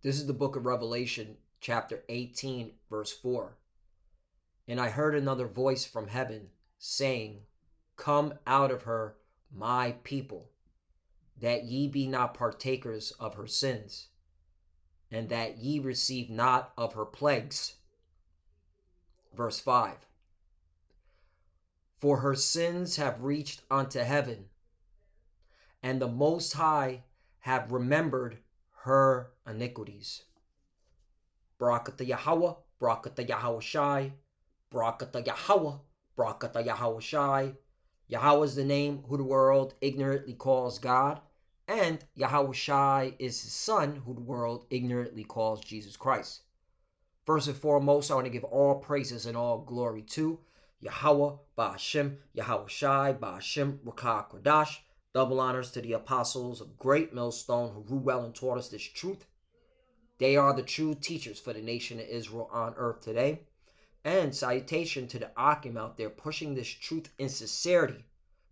This is the book of Revelation, chapter 18, verse 4. And I heard another voice from heaven saying, Come out of her, my people, that ye be not partakers of her sins, and that ye receive not of her plagues. Verse 5. For her sins have reached unto heaven, and the Most High have remembered her iniquities. Barakatah Yahweh, Barakatah Yahweh Shai, Barakatah Yahweh, Barakatah Yahweh Shai. Yahweh is the name who the world ignorantly calls God, and Yahweh Shai is his son who the world ignorantly calls Jesus Christ. First and foremost, I want to give all praises and all glory to Yahweh, Ba'ashem, Yahweh Shai, Ba'ashem, Rakah Kodash. Double honors to the apostles of Great Millstone who grew well and taught us this truth. They are the true teachers for the nation of Israel on earth today. And salutation to the Akim out there pushing this truth in sincerity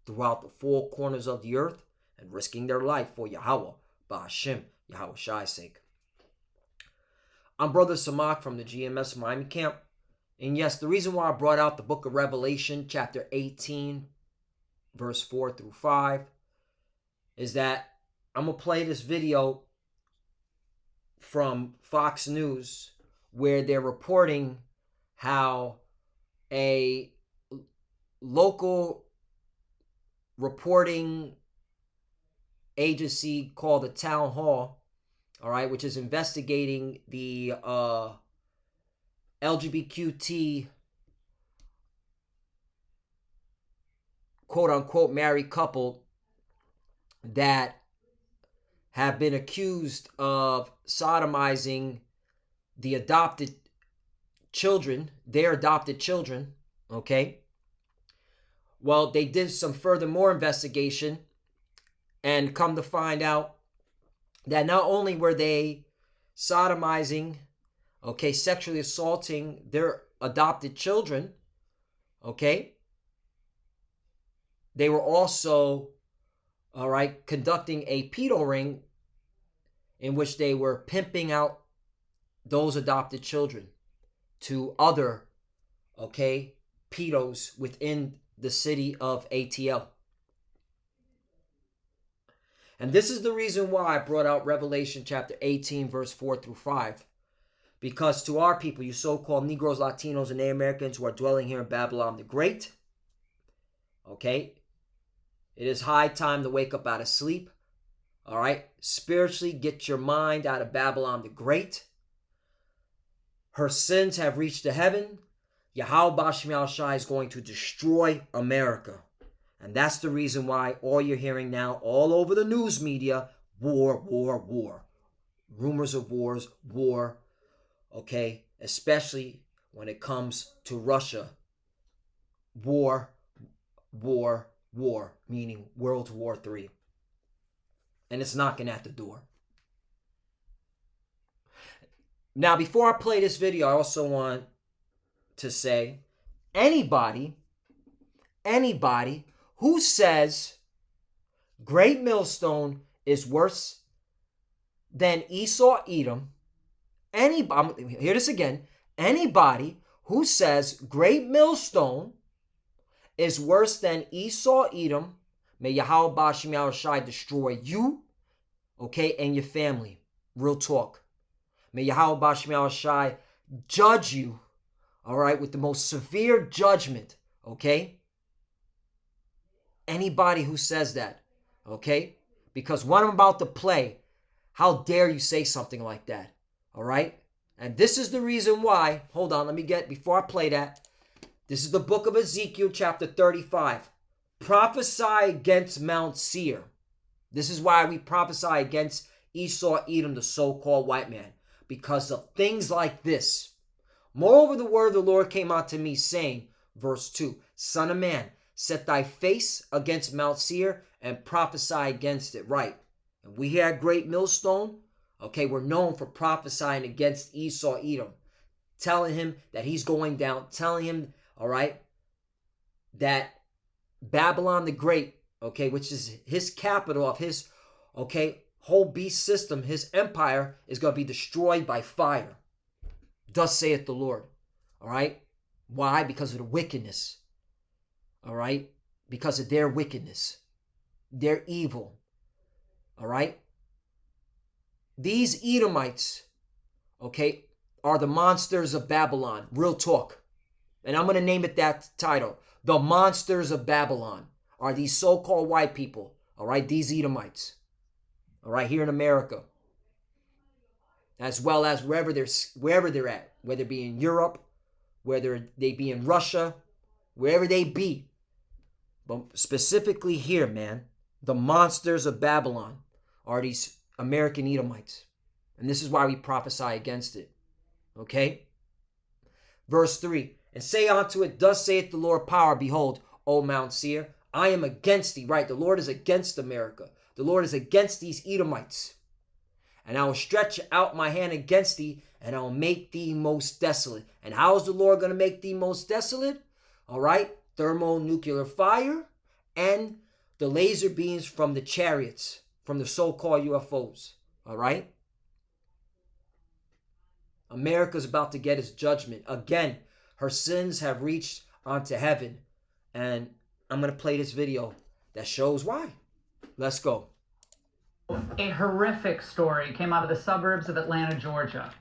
throughout the four corners of the earth and risking their life for Yahweh, Ba'ashem, Yahweh Shai's sake. I'm Brother Samak from the GMS Miami camp. And yes, the reason why I brought out the book of Revelation, chapter 18, verse 4 through 5, is that I'm going to play this video from Fox News where they're reporting how a local reporting agency called the Town Hall, all right, which is investigating the LGBTQ quote-unquote married couple that have been accused of sodomizing the adopted children, their adopted children, okay? Well, they did some furthermore investigation and come to find out that not only were they sodomizing, okay, sexually assaulting their adopted children, okay, they were also, all right, conducting a pedo ring in which they were pimping out those adopted children to other, okay, pedos within the city of ATL. And this is the reason why I brought out Revelation chapter 18, verse 4 through 5. Because to our people, you so-called Negroes, Latinos, and Native Americans who are dwelling here in Babylon the Great, okay, it is high time to wake up out of sleep. All right, spiritually get your mind out of Babylon the Great. Her sins have reached to heaven. Yahweh Ba'ashem Shai is going to destroy America. And that's the reason why all you're hearing now all over the news media, war, war, war. Rumors of wars, war, okay? Especially when it comes to Russia. War, war, war, meaning World War III. And it's knocking at the door. Now, before I play this video, I also want to say, anybody who says Great Millstone is worse than Esau Edom, hear this again, anybody who says Great Millstone is worse than Esau Edom, may Yahweh Ba'ashem Shai destroy you, okay, and your family. Real talk. May Yahweh Ba'ashem Shai judge you, all right, with the most severe judgment, okay? Anybody who says that, okay? Because what I'm about to play, how dare you say something like that, all right? And this is the reason why, hold on, before I play that, this is the book of Ezekiel, chapter 35. Prophesy against Mount Seir. This is why we prophesy against Esau Edom, the so-called white man, because of things like this. Moreover, the word of the Lord came unto me, saying, verse 2, Son of man, set thy face against Mount Seir and prophesy against it. Right. And we here at Great Millstone, okay, we're known for prophesying against Esau Edom, telling him that he's going down, telling him, all right, that Babylon the Great, okay, which is his capital of his, okay, whole beast system, his empire, is going to be destroyed by fire. Thus saith the Lord. All right? Why? Because of the wickedness. All right? Because of their wickedness. Their evil. All right? These Edomites, okay, are the monsters of Babylon. Real talk. And I'm going to name it that title. The monsters of Babylon are these so-called white people. All right? These Edomites. All right? Here in America. As well as wherever they're at. Whether it be in Europe, whether they be in Russia, wherever they be. But specifically here, man, the monsters of Babylon are these American Edomites. And this is why we prophesy against it. Okay? Verse 3. And say unto it, thus saith the Lord power, behold, O Mount Seir, I am against thee. Right? The Lord is against America. The Lord is against these Edomites. And I will stretch out my hand against thee, and I will make thee most desolate. And how is the Lord going to make thee most desolate? All right? Thermonuclear fire and the laser beams from the chariots, from the so-called UFOs. All right? America's about to get its judgment. Again, her sins have reached onto heaven. And I'm going to play this video that shows why. Let's go. A horrific story came out of the suburbs of Atlanta, Georgia.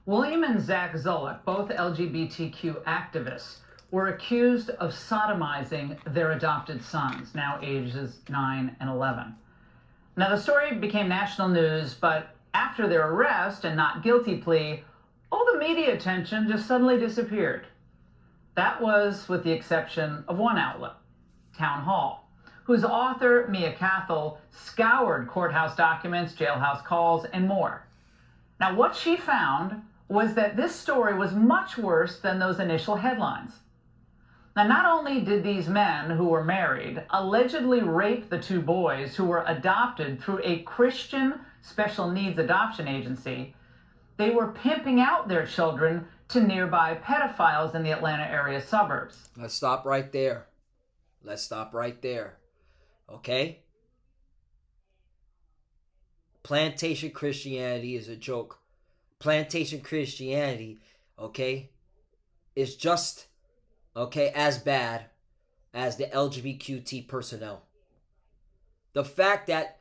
William and Zach Zulick, both LGBTQ activists, were accused of sodomizing their adopted sons, now ages 9 and 11. Now, the story became national news, but after their arrest and not guilty plea, all the media attention just suddenly disappeared. That was with the exception of one outlet, Town Hall, whose author, Mia Cathell, scoured courthouse documents, jailhouse calls, and more. Now, what she found was that this story was much worse than those initial headlines. Now, not only did these men who were married allegedly rape the two boys who were adopted through a Christian special needs adoption agency, they were pimping out their children to nearby pedophiles in the Atlanta area suburbs. Let's stop right there. Let's stop right there. Okay? Plantation Christianity is a joke. Plantation Christianity, okay, is just, okay, as bad as the LGBTQ personnel. The fact that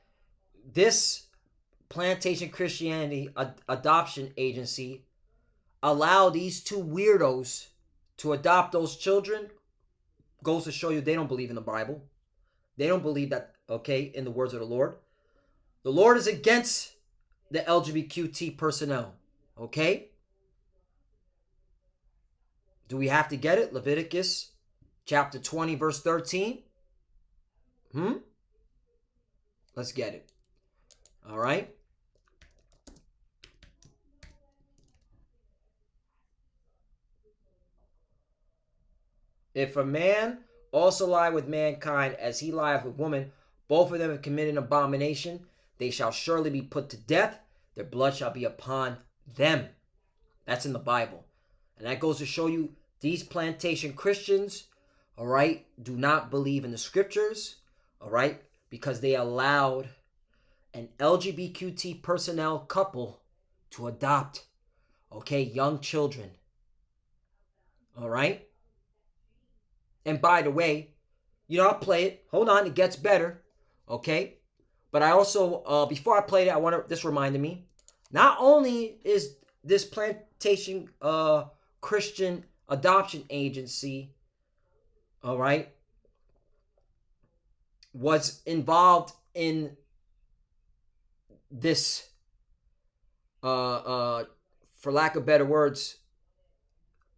this Plantation Christianity adoption agency allowed these two weirdos to adopt those children goes to show you they don't believe in the Bible. They don't believe that, okay, in the words of the Lord. The Lord is against the LGBTQ personnel, okay? Do we have to get it? Leviticus chapter 20, verse 13. Let's get it. All right? If a man also lie with mankind as he lieth with woman, both of them have committed an abomination. They shall surely be put to death. Their blood shall be upon them. That's in the Bible. And that goes to show you these plantation Christians, all right, do not believe in the scriptures, all right, because they allowed an LGBTQ personnel couple to adopt, okay, young children. All right? And by the way, you know, I'll play it. Hold on, it gets better. Okay? But I also, before I play it, I want to, this reminded me, not only is this plantation Christian adoption agency, all right, was involved in this, for lack of better words,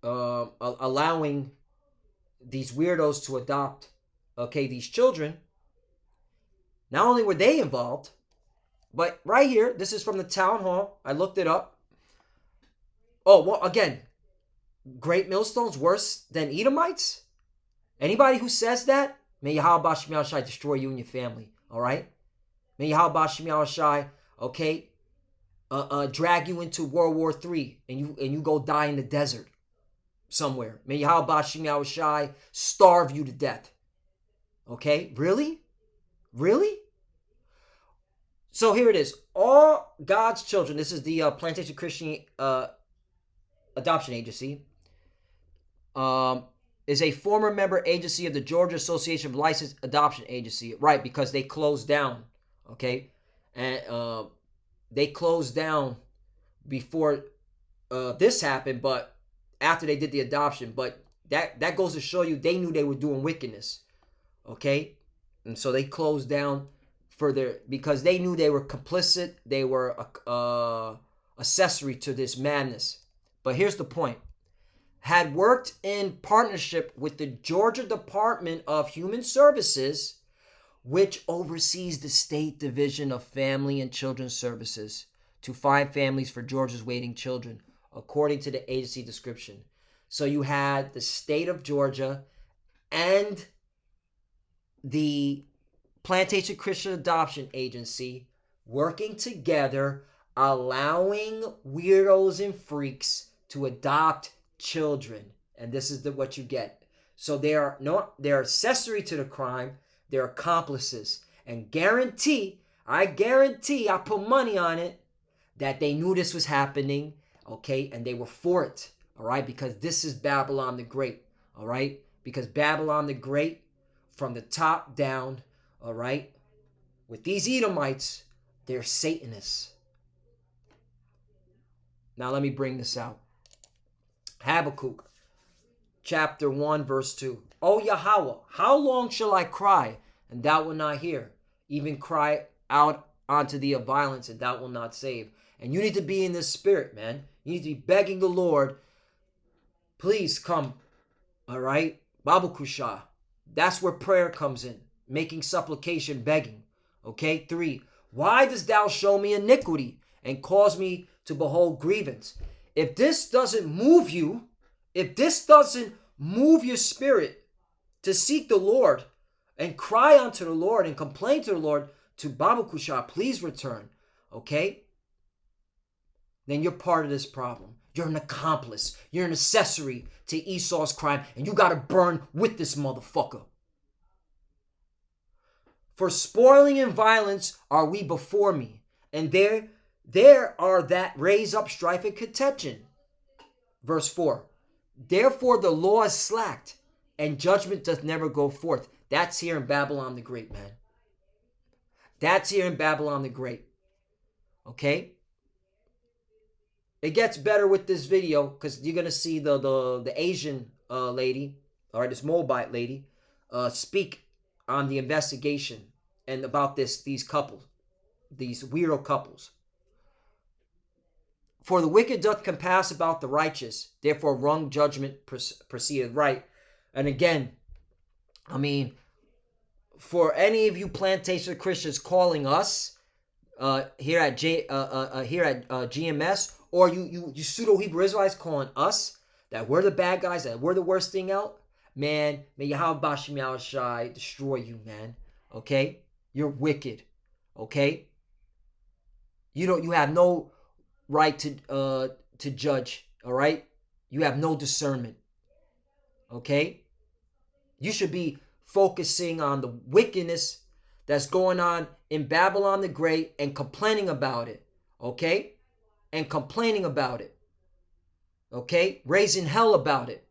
allowing these weirdos to adopt, okay, these children. Not only were they involved, but right here, this is from the Town Hall. I looked it up. Oh, well, again, Great Millstones worse than Edomites? Anybody who says that, may Yahweh Shemiah Shai destroy you and your family, all right? May Yahweh Shemiah Shai, okay, drag you into World War III and you go die in the desert somewhere. May Yahweh Shemiah Shai starve you to death. Okay? Really? Really? So here it is. All God's children, this is the Plantation Christian Adoption Agency, is a former member agency of the Georgia Association of Licensed Adoption Agency. Right, because they closed down. Okay? And they closed down before this happened, but after they did the adoption. But that goes to show you they knew they were doing wickedness. Okay? And so they closed down because they knew they were complicit. They were accessory to this madness. But here's the point. Had worked in partnership with the Georgia Department of Human Services, which oversees the State Division of Family and Children's Services, to find families for Georgia's waiting children, according to the agency description. So you had the state of Georgia and the Plantation Christian Adoption Agency working together, allowing weirdos and freaks to adopt children. And this is what you get. So they're accessory to the crime. They're accomplices. And I guarantee, I put money on it, that they knew this was happening, okay? And they were for it, all right? Because this is Babylon the Great, all right? Because Babylon the Great, from the top down, all right? With these Edomites, they're Satanists. Now let me bring this out. Habakkuk, chapter 1, verse 2. O Yahweh, how long shall I cry, and thou wilt not hear? Even cry out unto thee of violence, and thou wilt not save. And you need to be in this spirit, man. You need to be begging the Lord, please come, all right? Babu Kusha. That's where prayer comes in. Making supplication, begging. Okay? 3. Why dost thou show me iniquity and cause me to behold grievance? If this doesn't move you, if this doesn't move your spirit to seek the Lord and cry unto the Lord and complain to the Lord, to Babu Kusha, please return. Okay? Then you're part of this problem. You're an accomplice. You're an accessory to Esau's crime, and you got to burn with this motherfucker. For spoiling and violence are we before me, and there are that raise up strife and contention. Verse 4. Therefore the law is slacked, and judgment doth never go forth. That's here in Babylon the Great, man. That's here in Babylon the Great. Okay? It gets better with this video because you're going to see the Asian lady, or this Moabite lady, speak on the investigation and about these couples, these weirdo couples. For the wicked doth compass about the righteous, therefore wrong judgment proceedeth right. And again, I mean, for any of you plantation Christians calling us here at GMS, or you pseudo Hebrew Israelites calling us that we're the bad guys, that we're the worst thing out, man, may Yahweh Bashim Yahushai destroy you, man. Okay? You're wicked. Okay? You have no right to judge, all right? You have no discernment. Okay? You should be focusing on the wickedness that's going on in Babylon the Great and complaining about it. Okay? And complaining about it. Okay? Raising hell about it.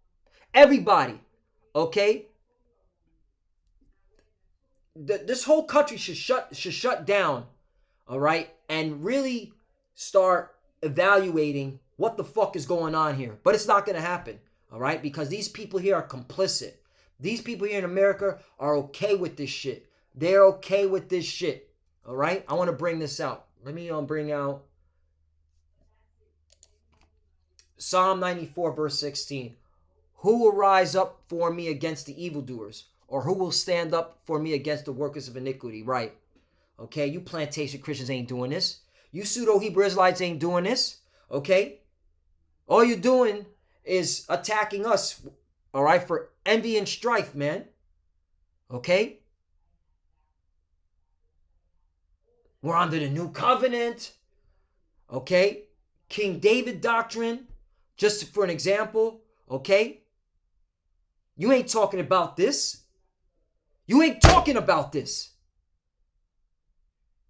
Everybody. Okay? This whole country should shut down. All right? And really start evaluating what the fuck is going on here. But it's not going to happen. All right? Because these people here are complicit. These people here in America are okay with this shit. They're okay with this shit. All right? I want to bring this out. Let me bring out Psalm 94, verse 16. Who will rise up for me against the evildoers? Or who will stand up for me against the workers of iniquity? Right. Okay? You plantation Christians ain't doing this. You pseudo-Hebrew Israelites ain't doing this. Okay? All you're doing is attacking us, all right, for envy and strife, man. Okay? We're under the new covenant. Okay? King David doctrine, just for an example. Okay? You ain't talking about this. You ain't talking about this.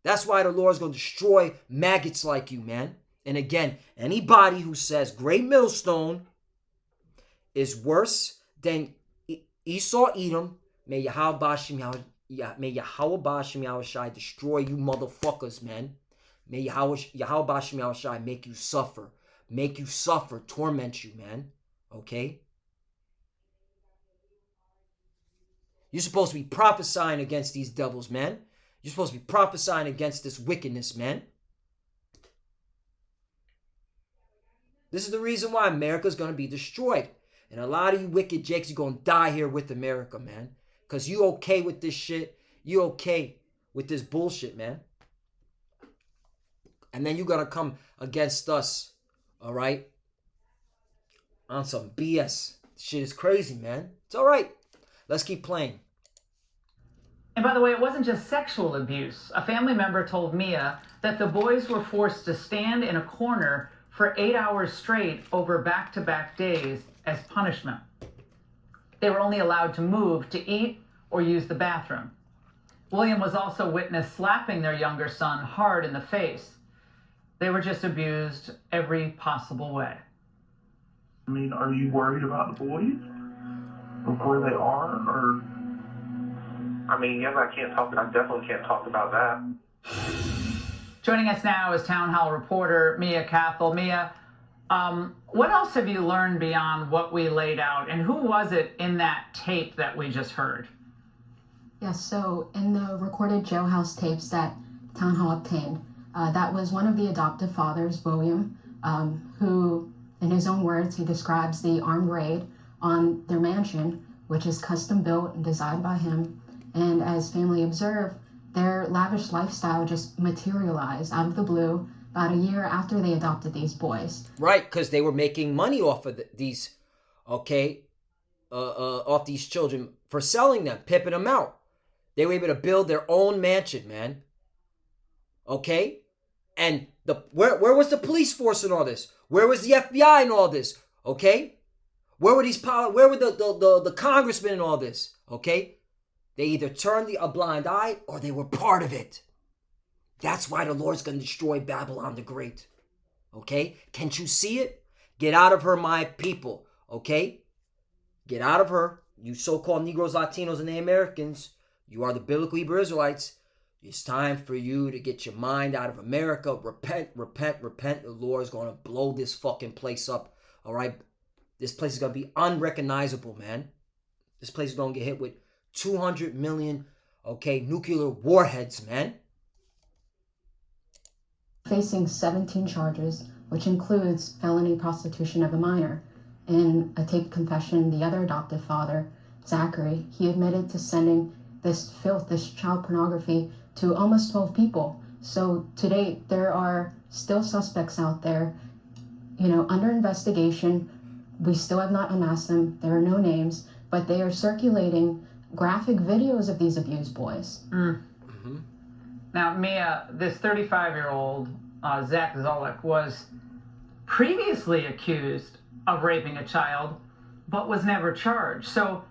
That's why the Lord's going to destroy maggots like you, man. And again, anybody who says Great Millstone is worse than Esau Edom, may Yahweh Bashim Yahushai destroy you motherfuckers, man. May Yahweh Bashim Yahushai make you suffer, torment you, man. Okay? You're supposed to be prophesying against these devils, man. You're supposed to be prophesying against this wickedness, man. This is the reason why America's going to be destroyed. And a lot of you wicked jakes are going to die here with America, man. Because you okay with this shit. You okay with this bullshit, man. And then you're going to come against us, all right? On some BS. Shit is crazy, man. It's all right. Let's keep playing. And by the way, it wasn't just sexual abuse. A family member told Mia that the boys were forced to stand in a corner for 8 hours straight over back-to-back days as punishment. They were only allowed to move to eat or use the bathroom. William was also witnessed slapping their younger son hard in the face. They were just abused every possible way. I mean, are you worried about the boys? Of where they are? Or, I mean, yes, I definitely can't talk about that. Joining us now is Town Hall reporter Mia Cathell. Mia, what else have you learned beyond what we laid out? And who was it in that tape that we just heard? Yes, so in the recorded jailhouse tapes that Town Hall obtained, that was one of the adoptive fathers, William, who, in his own words, he describes the armed raid on their mansion, which is custom built and designed by him. And as family observed, their lavish lifestyle just materialized out of the blue about a year after they adopted these boys. Right, because they were making money off of these, off these children for selling them, pimping them out. They were able to build their own mansion, man. Okay? And where was the police force in all this? Where was the FBI in all this? Okay? Where were the congressmen in all this? Okay? They either turned a blind eye or they were part of it. That's why the Lord's going to destroy Babylon the Great. Okay? Can't you see it? Get out of her, my people. Okay? Get out of her. You so-called Negroes, Latinos, and Americans. You are the biblical Hebrew Israelites. It's time for you to get your mind out of America. Repent, repent, repent. The Lord's going to blow this fucking place up. All right? This place is going to be unrecognizable, man. This place is going to get hit with 200 million, nuclear warheads, man. Facing 17 charges, which includes felony prostitution of a minor. In a taped confession, the other adoptive father, Zachary, he admitted to sending this filth, this child pornography, to almost 12 people. So to date, there are still suspects out there, under investigation. We still have not unmasked them. There are no names, but they are circulating graphic videos of these abused boys. Mm-hmm. Now, Mia, this 35-year-old Zach Zolik was previously accused of raping a child, but was never charged. So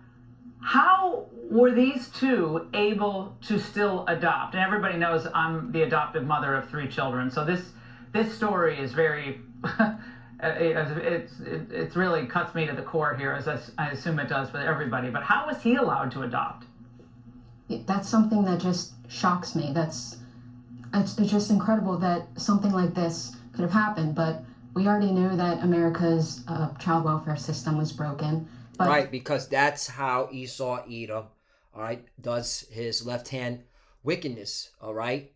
how were these two able to still adopt? And everybody knows I'm the adoptive mother of 3 children. So this story is very, it really cuts me to the core here, as I assume it does for everybody. But how was he allowed to adopt? That's something that just shocks me. It's just incredible that something like this could have happened. But we already knew that America's child welfare system was broken. But right, because that's how Esau Edom, all right, does his left-hand wickedness, all right,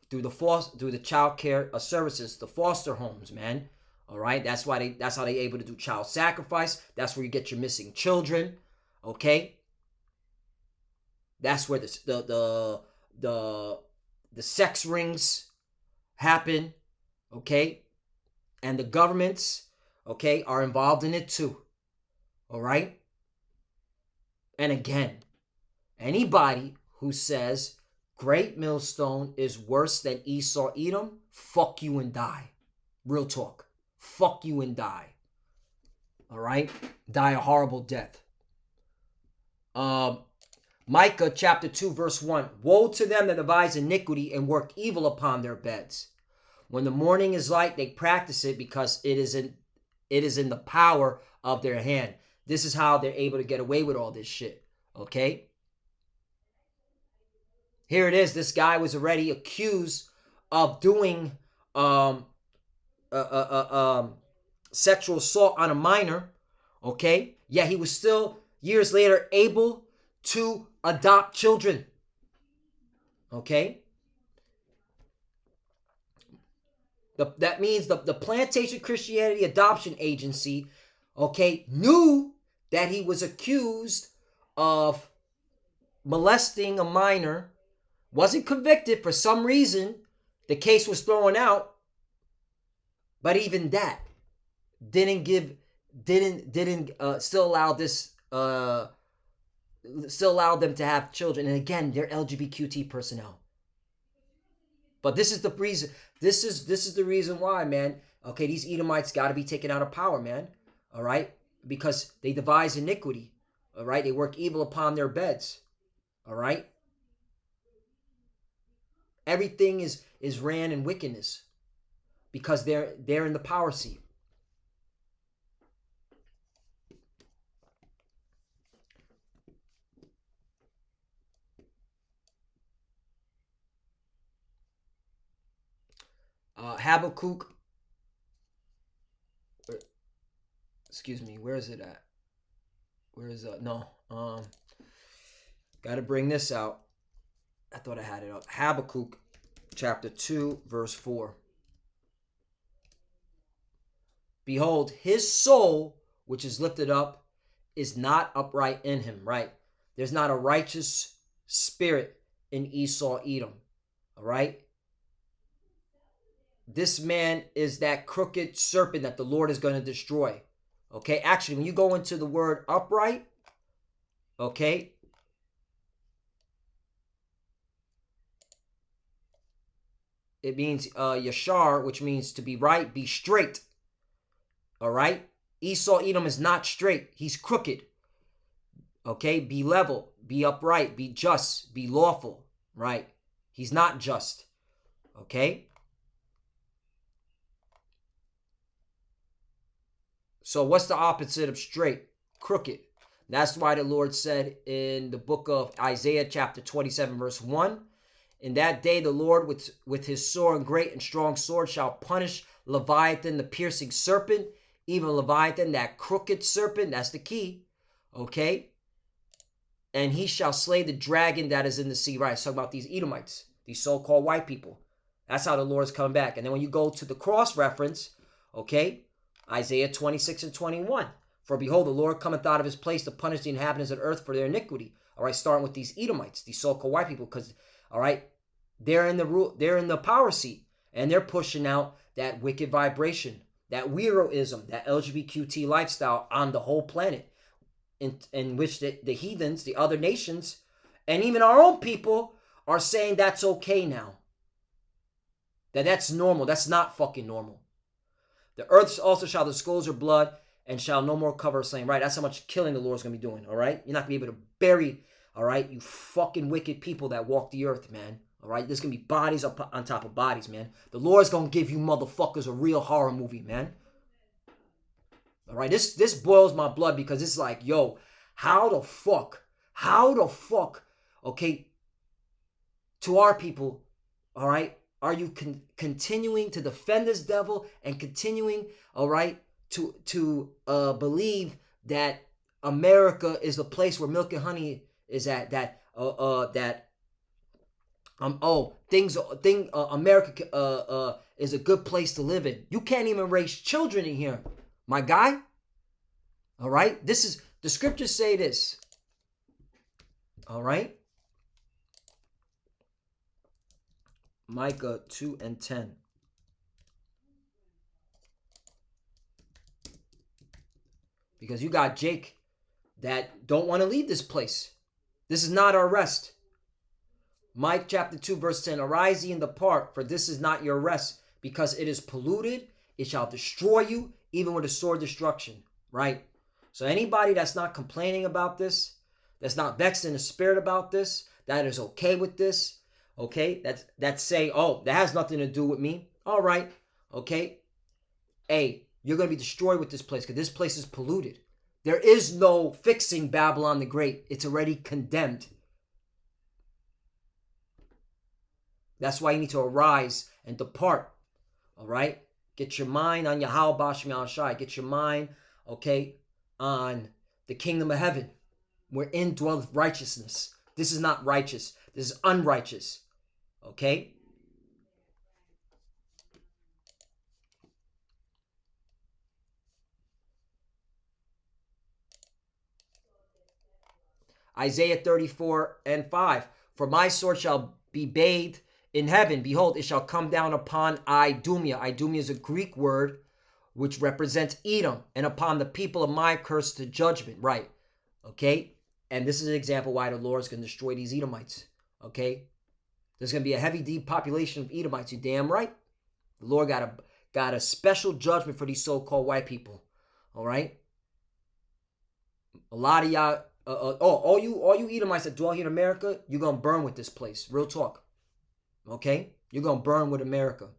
through the child care services, the foster homes, man. All right, that's how they able to do child sacrifice. That's where you get your missing children. Okay, that's where the sex rings happen. Okay, and the governments, are involved in it too. All right, and again, anybody who says Great Millstone is worse than Esau Edom, fuck you and die. Real talk. Fuck you and die. All right? Die a horrible death. Micah chapter 2 verse 1. Woe to them that devise iniquity and work evil upon their beds. When the morning is light, they practice it because it is in the power of their hand. This is how they're able to get away with all this shit. Okay? Here it is. This guy was already accused of doing sexual assault on a minor. Okay? Yet he was still, years later, able to adopt children. Okay? That means the Plantation Christianity Adoption Agency, okay, knew that he was accused of molesting a minor, wasn't convicted for some reason. The case was thrown out, but even that didn't still allow them to have children. And again, they're LGBTQ personnel. But this is the reason. This is the reason why, man. Okay, these Edomites got to be taken out of power, man. All right, because they devise iniquity. All right, they work evil upon their beds. All right, everything is ran in wickedness because they're in the power seat. Habakkuk, excuse me, where is it at? Where is that? No, got to bring this out. I thought I had it up. Habakkuk chapter 2 verse 4. Behold, his soul, which is lifted up, is not upright in him, right? There's not a righteous spirit in Esau, Edom, all right? This man is that crooked serpent that the Lord is going to destroy. Okay, actually, when you go into the word upright, okay, it means yashar, which means to be right, be straight. All right, Esau, Edom is not straight. He's crooked. Okay, be level, be upright, be just, be lawful, right? He's not just. Okay. So what's the opposite of straight? Crooked. That's why the Lord said in the book of Isaiah chapter 27 verse 1, in that day the Lord with his sore and great and strong sword shall punish Leviathan, the piercing serpent, even Leviathan, that crooked serpent. That's the key. Okay. And he shall slay the dragon that is in the sea. Right. It's talking about these Edomites, these so-called white people. That's how the Lord's coming back. And then when you go to the cross reference, okay, Isaiah 26 and 21. For behold, the Lord cometh out of his place to punish the inhabitants of the earth for their iniquity. All right, starting with these Edomites, these so-called white people, because, all right, they're in the power seat, and they're pushing out that wicked vibration, that weirdoism, that LGBTQ lifestyle on the whole planet, in which the heathens, the other nations, and even our own people are saying that's okay now. That's normal. That's not fucking normal. The earth also shall disclose her blood and shall no more cover her slain. Right? That's how much killing the Lord's going to be doing. All right? You're not going to be able to bury, all right, you fucking wicked people that walk the earth, man. All right? There's going to be bodies up on top of bodies, man. The Lord's going to give you motherfuckers a real horror movie, man. All right? This boils my blood because it's like, yo, how the fuck, okay, to our people, all right, are you continuing to defend this devil and continuing, all right, to believe that America is the place where milk and honey is at? America is a good place to live in. You can't even raise children in here, my guy. All right, this is the scriptures say this. All right. Micah 2 and 10. Because you got Jake that don't want to leave this place. This is not our rest. Micah chapter 2 verse 10. Arise ye and depart, for this is not your rest, because it is polluted. It shall destroy you, even with a sword destruction. Right? So anybody that's not complaining about this, that's not vexed in the spirit about this, that is okay with this, okay, that's say, oh, that has nothing to do with me. All right, okay. Hey, you're going to be destroyed with this place because this place is polluted. There is no fixing Babylon the Great. It's already condemned. That's why you need to arise and depart. All right? Get your mind on Yahweh Bashem Yahushai. Get your mind, okay, on the kingdom of heaven, wherein dwelleth righteousness. This is not righteous. This is unrighteous. Okay? Isaiah 34:5. For my sword shall be bathed in heaven. Behold, it shall come down upon Idumea. Idumea is a Greek word which represents Edom, and upon the people of my curse to judgment. Right. Okay. And this is an example why the Lord is going to destroy these Edomites. Okay. There's going to be a heavy depopulation of Edomites. You damn right. The Lord got a special judgment for these so-called white people. All right. A lot of y'all. All you Edomites that dwell here in America, you're going to burn with this place. Real talk. Okay? You're going to burn with America.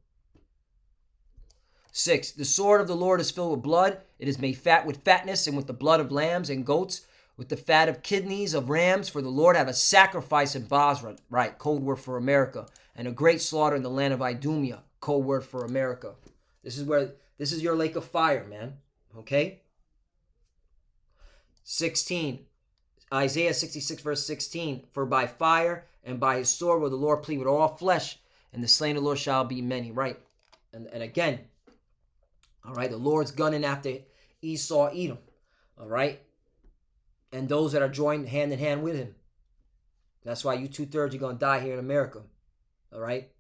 6. The sword of the Lord is filled with blood. It is made fat with fatness, and with the blood of lambs and goats, with the fat of kidneys of rams. For the Lord have a sacrifice in Basra. Right, code word for America. And a great slaughter in the land of Idumea. Code word for America. This is your lake of fire, man. Okay? 16. Isaiah 66 verse 16. For by fire and by his sword will the Lord plead with all flesh, and the slain of the Lord shall be many. Right? And again, all right, the Lord's gunning after Esau, Edom. All right? And those that are joined hand in hand with him. That's why you 2/3 are going to die here in America. All right?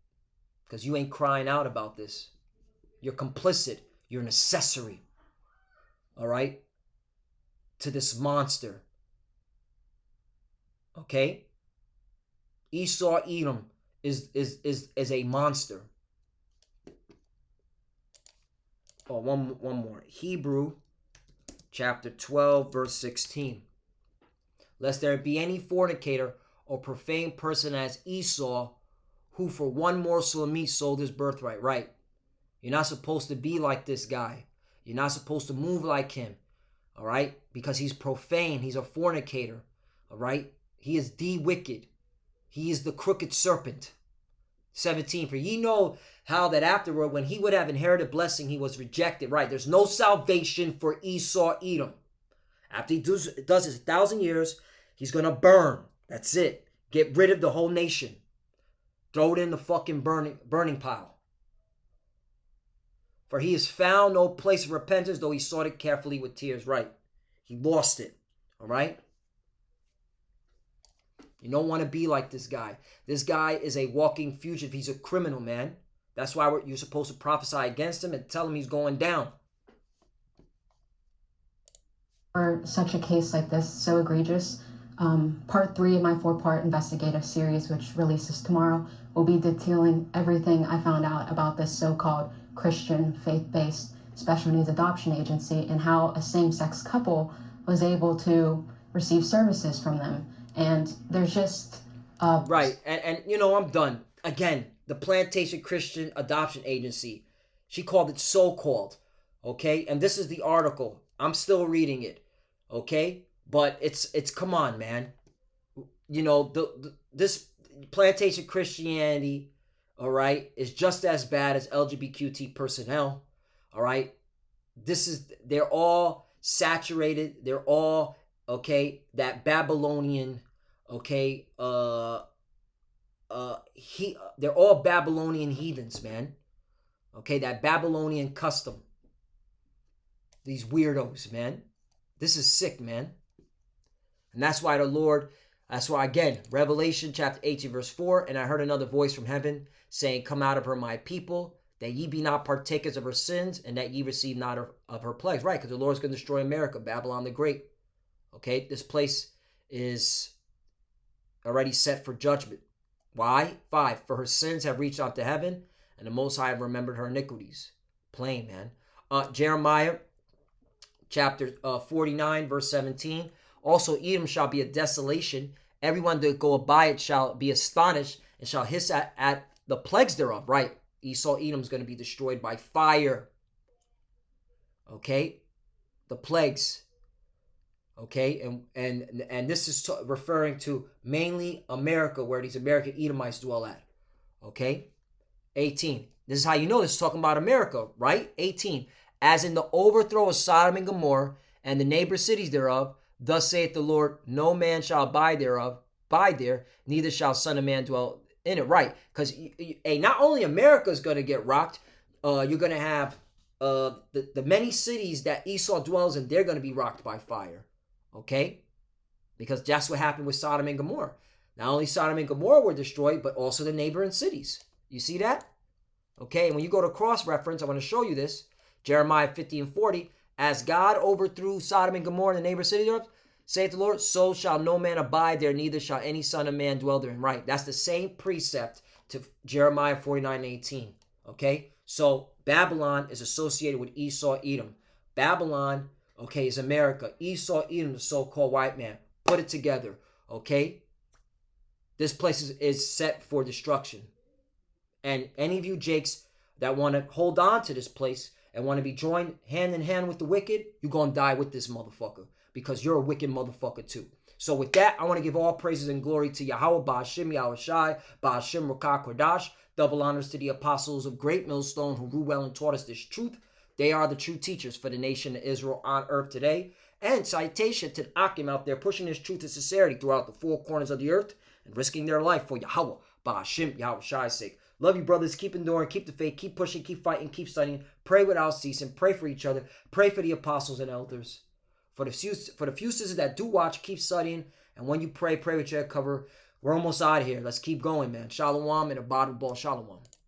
Because you ain't crying out about this. You're complicit. You're an accessory. All right? To this monster. Okay? Esau, Edom is a monster. Oh, one more. Hebrew chapter 12, verse 16. Lest there be any fornicator or profane person as Esau, who for one morsel of meat sold his birthright. Right. You're not supposed to be like this guy. You're not supposed to move like him. All right? Because he's profane. He's a fornicator. All right? He is the wicked. He is the crooked serpent. 17. For ye know how that afterward, when he would have inherited blessing, he was rejected. Right? There's no salvation for Esau, Edom. After he does his 1,000 years, he's going to burn. That's it. Get rid of the whole nation. Throw it in the fucking burning pile. For he has found no place of repentance, though he sought it carefully with tears. Right. He lost it. All right? You don't want to be like this guy. This guy is a walking fugitive. He's a criminal, man. That's why you're supposed to prophesy against him and tell him he's going down. For such a case like this, so egregious, part 3 of my 4-part investigative series, which releases tomorrow, will be detailing everything I found out about this so-called Christian faith-based special needs adoption agency and how a same-sex couple was able to receive services from them. And there's just... Right, and you know, I'm done. Again, the Plantation Christian Adoption Agency. She called it so-called, okay? And this is the article. I'm still reading it, okay? But it's come on, man. You know, this Plantation Christianity, all right, is just as bad as LGBTQ personnel, all right? They're all saturated. They're all, okay, that Babylonian, okay, they're all Babylonian heathens, man. Okay, that Babylonian custom. These weirdos, man. This is sick, man. And that's why again, Revelation chapter 18, verse 4, and I heard another voice from heaven saying, come out of her, my people, that ye be not partakers of her sins, and that ye receive not of her plagues. Right, because the Lord's going to destroy America, Babylon the Great. Okay, this place is already set for judgment. Why? 5, for her sins have reached unto heaven, and the Most High have remembered her iniquities. Plain, man. Jeremiah chapter 49, verse 17. Also, Edom shall be a desolation. Everyone that goeth by it shall be astonished and shall hiss at the plagues thereof. Right. Esau, Edom is going to be destroyed by fire. Okay. The plagues. Okay. And this is referring to mainly America, where these American Edomites dwell at. Okay. 18. This is how you know this is talking about America, right? 18. As in the overthrow of Sodom and Gomorrah and the neighbor cities thereof, thus saith the Lord, no man shall abide there, neither shall son of man dwell in it. Right. Because not only America is going to get rocked, you're going to have the many cities that Esau dwells in, they're going to be rocked by fire. Okay? Because that's what happened with Sodom and Gomorrah. Not only Sodom and Gomorrah were destroyed, but also the neighboring cities. You see that? Okay, and when you go to cross-reference, I want to show you this. Jeremiah 50 and 40. As God overthrew Sodom and Gomorrah and the neighbor cities thereof, saith the Lord, so shall no man abide there, neither shall any son of man dwell therein. Right, that's the same precept to Jeremiah 49 and 18. Okay, so Babylon is associated with Esau, Edom. Babylon, okay, is America. Esau, Edom, the so-called white man. Put it together, okay? This place is set for destruction. And any of you Jakes that want to hold on to this place and want to be joined hand in hand with the wicked, you're going to die with this motherfucker, because you're a wicked motherfucker too. So with that, I want to give all praises and glory to Yahweh, Ba'ashim, Yahushai, Ba'ashim, Rakah, Kodash. Double honors to the apostles of Great Millstone who rule well and taught us this truth. They are the true teachers for the nation of Israel on earth today. And citation to the Akim out there pushing this truth and sincerity throughout the four corners of the earth and risking their life for Yahweh, Ba'ashim, Yahushai's sake. Love you, brothers. Keep enduring, keep the faith, keep pushing, keep fighting, keep studying. Pray without ceasing. Pray for each other. Pray for the apostles and elders. For the few sisters that do watch, keep studying. And when you pray with your head cover. We're almost out of here. Let's keep going, man. Shalom and a bottle ball. Shalom.